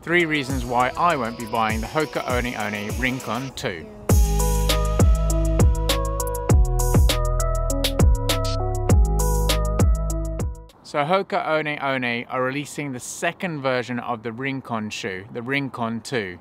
3 reasons why I won't be buying the Hoka One One Rincon 2. So Hoka One One are releasing the second version of the Rincon shoe, the Rincon 2.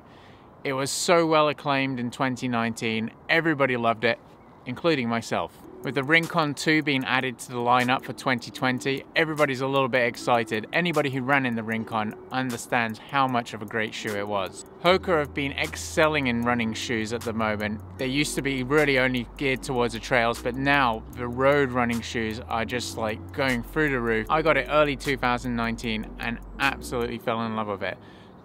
It was so well acclaimed in 2019, everybody loved it, including myself. With the Rincon 2 being added to the lineup for 2020, everybody's a little bit excited. Anybody who ran in the Rincon understands how much of a great shoe it was. Hoka have been excelling in running shoes at the moment. They used to be really only geared towards the trails, but now the road running shoes are just like going through the roof. I got it early 2019 and absolutely fell in love with it.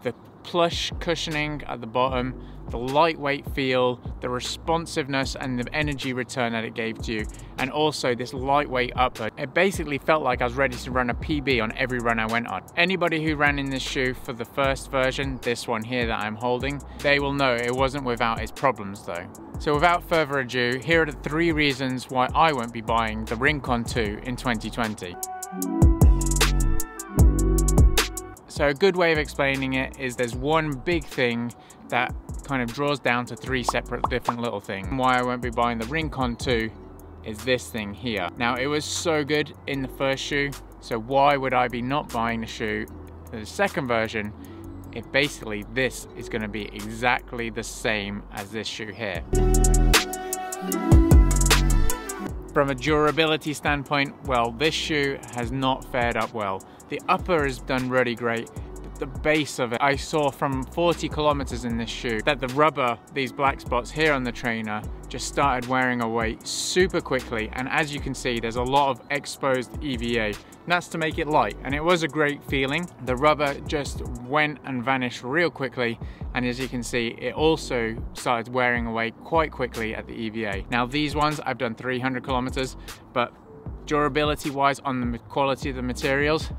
The plush cushioning at the bottom, the lightweight feel, the responsiveness and the energy return that it gave to you, and also this lightweight upper. It basically felt like I was ready to run a PB on every run I went on. Anybody who ran in this shoe for the first version, this one here that I'm holding, they will know it wasn't without its problems though. So without further ado, here are the 3 reasons why I won't be buying the Rincon 2 in 2020. So a good way of explaining it is there's one big thing that kind of draws down to 3 separate different little things. Why I won't be buying the Rincon 2 is this thing here. Now it was so good in the first shoe, so why would I be not buying the shoe for the second version if basically this is going to be exactly the same as this shoe here. From a durability standpoint, well, this shoe has not fared up well. The upper has done really great, but the base of it, I saw from 40 kilometers in this shoe that the rubber, these black spots here on the trainer, just started wearing away super quickly. And as you can see, there's a lot of exposed EVA. And that's to make it light, and it was a great feeling. The rubber just went and vanished real quickly, and as you can see, it also started wearing away quite quickly at the EVA. Now these ones, I've done 300 kilometers, but durability wise on the quality of the materials,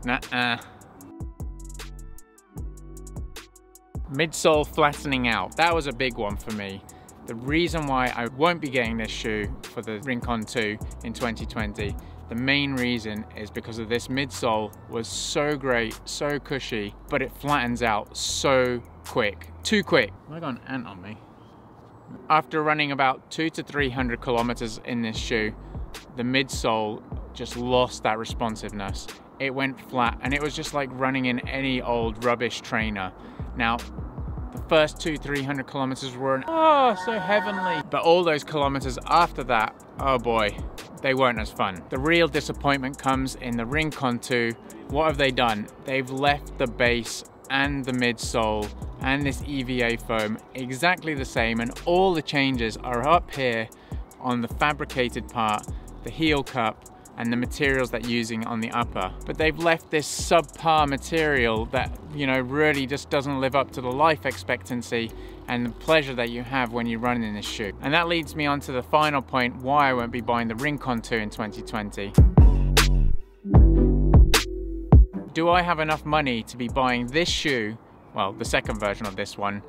nah-uh. Midsole flattening out, that was a big one for me. The reason why I won't be getting this shoe for the Rincon 2 in 2020, the main reason is because of this midsole was so great, so cushy, but it flattens out so quick, too quick. I got an ant on me. After running about 200 to 300 kilometers in this shoe, the midsole just lost that responsiveness. It went flat and it was just like running in any old rubbish trainer. Now, the first 200-300 kilometers were so heavenly, but all those kilometers after that, oh boy, they weren't as fun. The real disappointment comes in the Rincon 2. What have they done? They've left the base and the midsole and this EVA foam exactly the same, and all the changes are up here on the fabricated part, the heel cup, and the materials that you're using on the upper. But they've left this subpar material that, you know, really just doesn't live up to the life expectancy and the pleasure that you have when you run in this shoe. And that leads me on to the final point why I won't be buying the Rincon 2 in 2020. Do I have enough money to be buying this shoe, well, the second version of this one,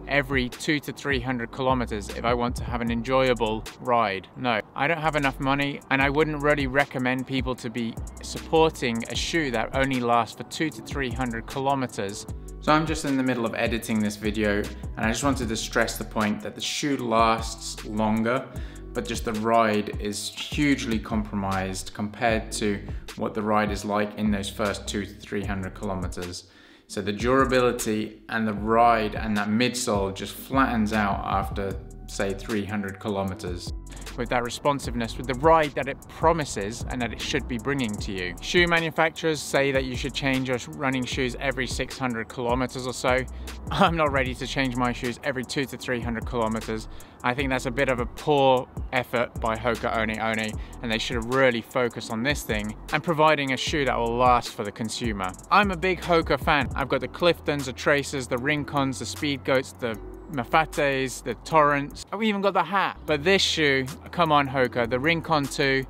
every 200 to 300 kilometers if I want to have an enjoyable ride? No, I don't have enough money, and I wouldn't really recommend people to be supporting a shoe that only lasts for 200 to 300 kilometers. So I'm just in the middle of editing this video, and I just wanted to stress the point that the shoe lasts longer, but just the ride is hugely compromised compared to what the ride is like in those first 200 to 300 kilometers. So the durability and the ride and that midsole just flattens out after, say, 300 kilometers. With that responsiveness, with the ride that it promises and that it should be bringing to you. Shoe manufacturers say that you should change your running shoes every 600 kilometers or so. I'm not ready to change my shoes every 200 to 300 kilometers. I think that's a bit of a poor effort by Hoka One One, and they should really focus on this thing and providing a shoe that will last for the consumer. I'm a big Hoka fan. I've got the Cliftons, the Tracers, the Rincons, the Speedgoats, the Mafates, the Torrents. I've even got the hat. But this shoe, come on Hoka, the Rincon 2,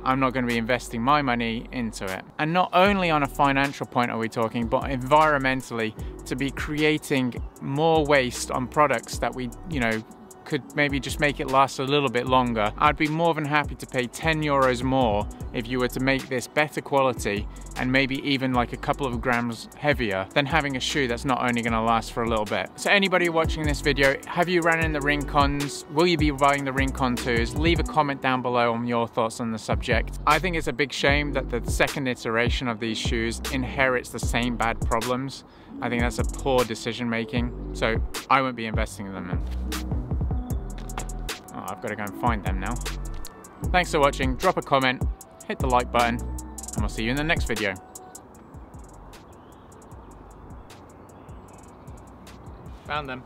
I'm not going to be investing my money into it. And not only on a financial point are we talking, but environmentally, to be creating more waste on products that we, you know, could maybe just make it last a little bit longer. I'd be more than happy to pay 10 euros more if you were to make this better quality and maybe even like a couple of grams heavier than having a shoe that's not only gonna last for a little bit. So anybody watching this video, have you ran in the Rincons? Will you be buying the Rincon 2s? Leave a comment down below on your thoughts on the subject. I think it's a big shame that the second iteration of these shoes inherits the same bad problems. I think that's a poor decision making, so I won't be investing in them. Oh, I've got to go and find them now. Thanks for watching, drop a comment, hit the like button, and we'll see you in the next video. Found them.